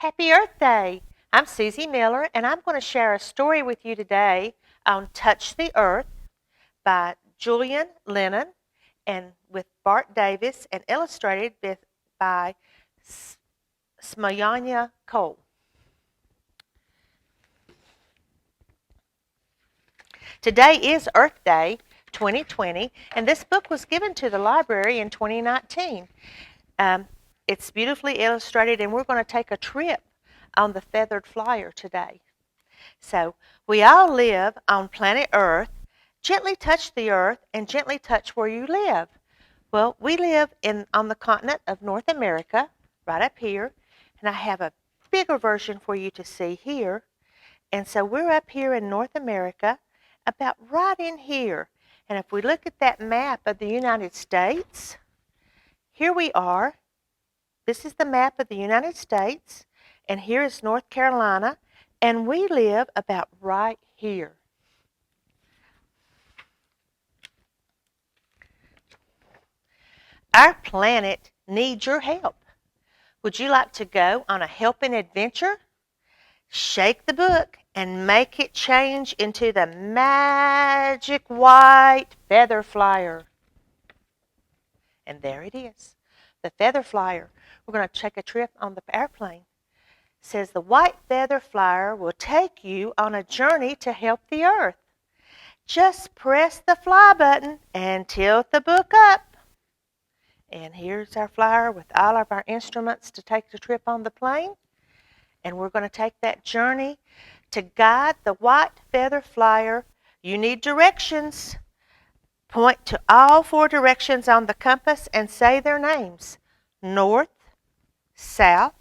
Happy Earth Day! I'm Susie Miller, and I'm going to share a story with you today on Touch the Earth by Julian Lennon and with Bart Davis and illustrated by Smayanya Cole. Today is Earth Day 2020, and this book was given to the library in 2019. It's beautifully illustrated, and we're going to take a trip on the feathered flyer today. So, we all live on planet Earth. Gently touch the earth and gently touch where you live. Well, we live on the continent of North America, right up here, and I have a bigger version for you to see here. And so we're up here in North America, about right in here. And if we look at that map of the United States, here we are. This is the map of the United States, and here is North Carolina, and we live about right here. Our planet needs your help. Would you like to go on a helping adventure? Shake the book and make it change into the magic white feather flyer. And there it is, the feather flyer. We're going to take a trip on the airplane. It says the white feather flyer will take you on a journey to help the earth. Just press the fly button and tilt the book up. And here's our flyer with all of our instruments to take the trip on the plane. And we're going to take that journey to guide the white feather flyer. You need directions. Point to all 4 directions on the compass and say their names: north, south,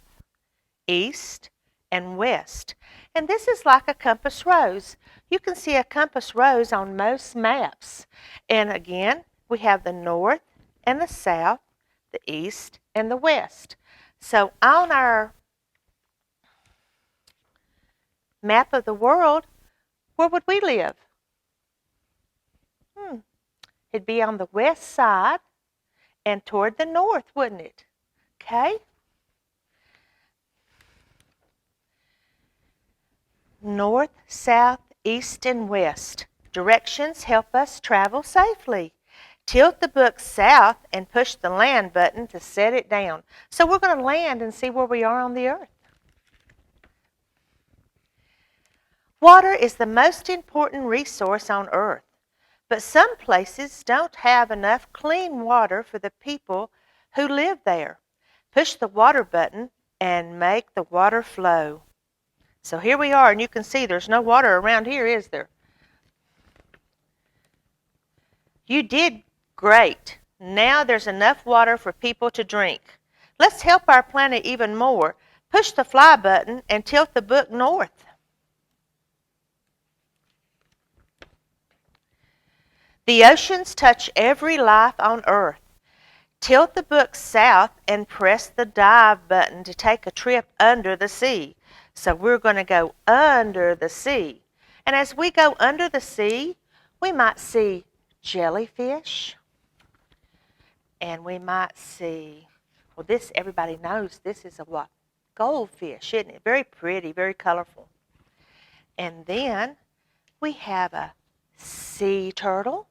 east, and west. And this is like a compass rose. You can see a compass rose on most maps. And again, we have the north and the south, the east and the west. So on our map of the world, where would we live? It'd be on the west side and toward the north, wouldn't it? Okay. North, south, east, and west. Directions help us travel safely. Tilt the book south and push the land button to set it down. So we're going to land and see where we are on the earth. Water is the most important resource on earth, but some places don't have enough clean water for the people who live there. Push the water button and make the water flow. So here we are, and you can see there's no water around here, is there? You did great. Now there's enough water for people to drink. Let's help our planet even more. Push the fly button and tilt the book north. The oceans touch every life on Earth. Tilt the book south and press the dive button to take a trip under the sea. So we're going to go under the sea. And as we go under the sea, we might see jellyfish. And we might see, well, this, everybody knows this is a what? Goldfish, isn't it? Very pretty, very colorful. And then we have a sea turtle.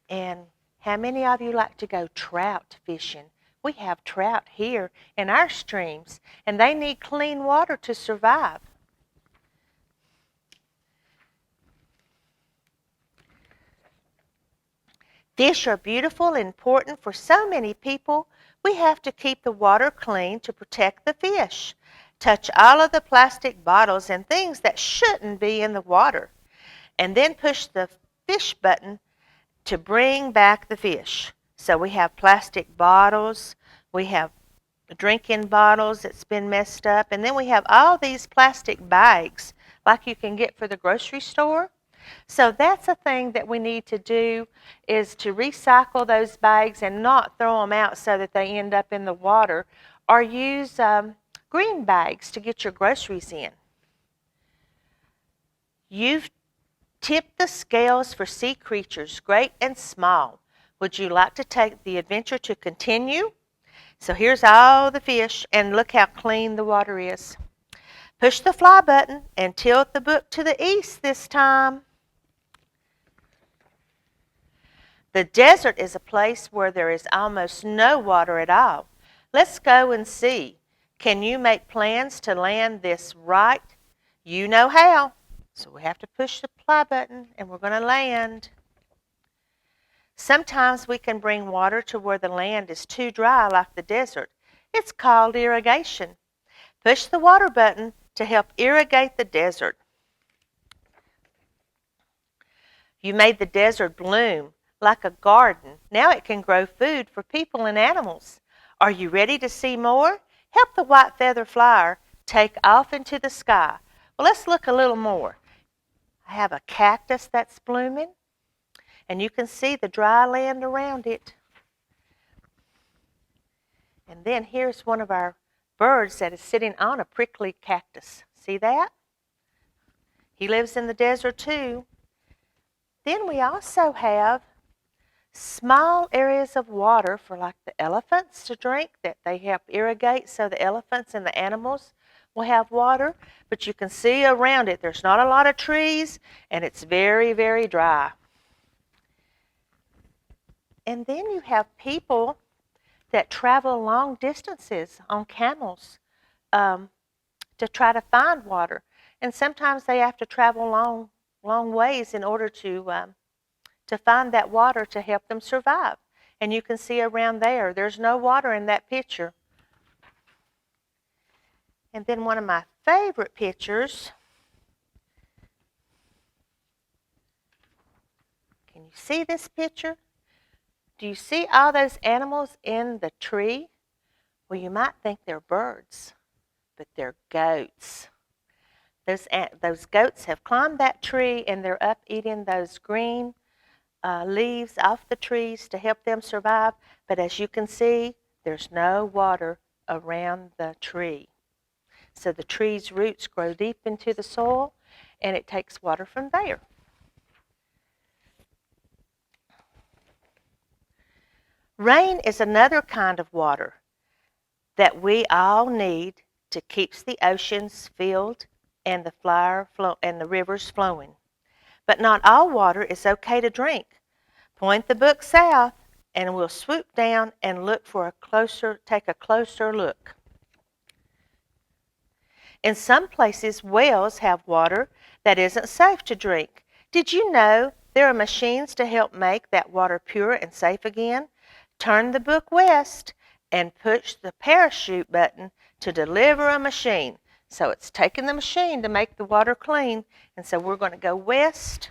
And how many of you like to go trout fishing? We have trout here in our streams, and they need clean water to survive. Fish are beautiful and important for so many people. We have to keep the water clean to protect the fish. Touch all of the plastic bottles and things that shouldn't be in the water. And then push the fish button to bring back the fish. So we have plastic bottles, we have drinking bottles that's been messed up, and then we have all these plastic bags like you can get for the grocery store. So that's a thing that we need to do, is to recycle those bags and not throw them out so that they end up in the water, or use green bags to get your groceries in. You've tipped the scales for sea creatures, great and small. Would you like to take the adventure to continue? So here's all the fish, and look how clean the water is. Push the fly button and tilt the book to the east this time. The desert is a place where there is almost no water at all. Let's go and see. Can you make plans to land this right? You know how. So we have to push the fly button and we're going to land. Sometimes we can bring water to where the land is too dry like the desert. It's called irrigation. Push the water button to help irrigate the desert. You made the desert bloom like a garden. Now it can grow food for people and animals. Are you ready to see more? Help the white feather flyer take off into the sky. Well, let's look a little more. I have a cactus that's blooming, and you can see the dry land around it. And then here's one of our birds that is sitting on a prickly cactus. See that? He lives in the desert too. Then we also have small areas of water for like the elephants to drink that they help irrigate so the elephants and the animals will have water. But you can see around it there's not a lot of trees and it's very, very dry. And then you have people that travel long distances on camels to try to find water. And sometimes they have to travel long ways in order to find that water to help them survive. And you can see around there's no water in that picture. And then one of my favorite pictures, can you see this picture? Do you see all those animals in the tree? Well, you might think they're birds, but they're goats. Those goats have climbed that tree and they're up eating those green leaves off the trees to help them survive. But as you can see, there's no water around the tree. So the tree's roots grow deep into the soil and it takes water from there. Rain is another kind of water that we all need to keep the oceans filled and the rivers flowing. But not all water is okay to drink. Point the book south and we'll swoop down and take a closer look. In some places, wells have water that isn't safe to drink. Did you know there are machines to help make that water pure and safe again? Turn the book west and push the parachute button to deliver a machine. So it's taking the machine to make the water clean. And so we're going to go west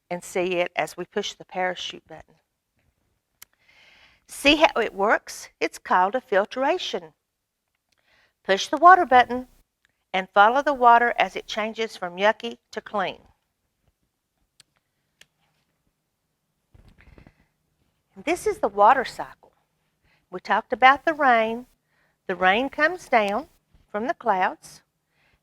and see it as we push the parachute button. See how it works? It's called a filtration. Push the water button and follow the water as it changes from yucky to clean. And this is the water cycle. We talked about the rain. The rain comes down from the clouds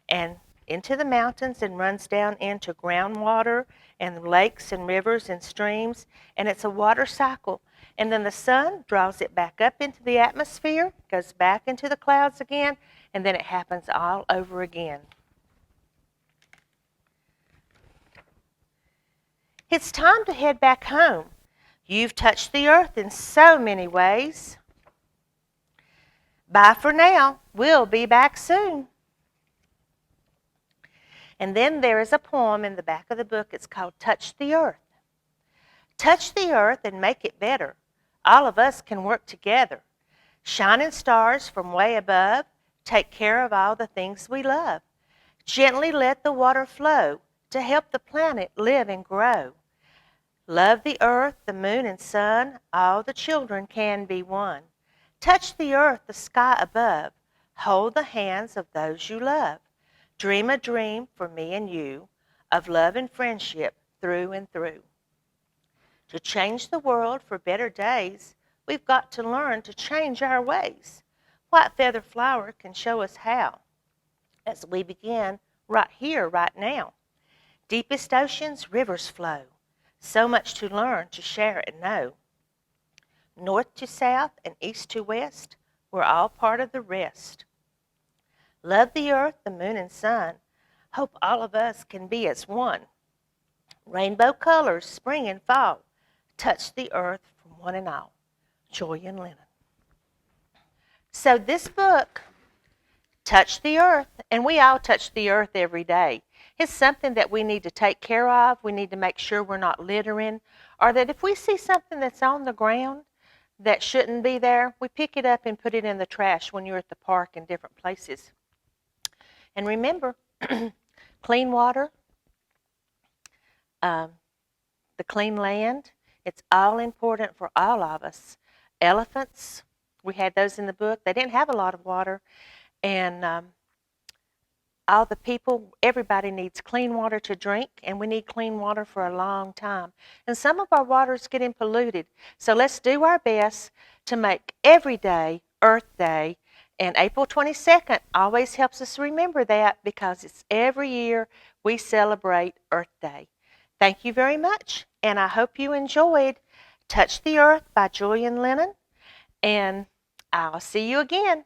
and into the mountains and runs down into groundwater and lakes and rivers and streams, and it's a water cycle. And then the sun draws it back up into the atmosphere, goes back into the clouds again, and then it happens all over again. It's time to head back home. You've touched the earth in so many ways. Bye for now. We'll be back soon. And then there is a poem in the back of the book. It's called Touch the Earth. Touch the earth and make it better. All of us can work together. Shining stars from way above take care of all the things we love. Gently let the water flow to help the planet live and grow. Love the earth, the moon and sun, all the children can be one. Touch the earth, the sky above. Hold the hands of those you love. Dream a dream for me and you of love and friendship through and through. To change the world for better days, we've got to learn to change our ways. White Feather Flower can show us how as we begin right here, right now. Deepest oceans, rivers flow. So much to learn, to share and know. North to south and east to west, We're all part of the rest. Love the earth, the moon, and sun. Hope all of us can be as one. Rainbow colors, spring and fall, touch the earth from one and all. Joy and Lennon. So this book, Touch the Earth, and we all touch the earth every day. It's something that we need to take care of. We need to make sure we're not littering, or that if we see something that's on the ground that shouldn't be there, we pick it up and put it in the trash when you're at the park and different places. And remember, clean water, um, the clean land, it's all important for all of us. Elephants, we had those in the book. They didn't have a lot of water. And all the people, everybody needs clean water to drink, and we need clean water for a long time. And some of our water is getting polluted. So let's do our best to make every day Earth Day. And April 22nd always helps us remember that because it's every year we celebrate Earth Day. Thank you very much, and I hope you enjoyed Touch the Earth by Joy and Lennon, and I'll see you again.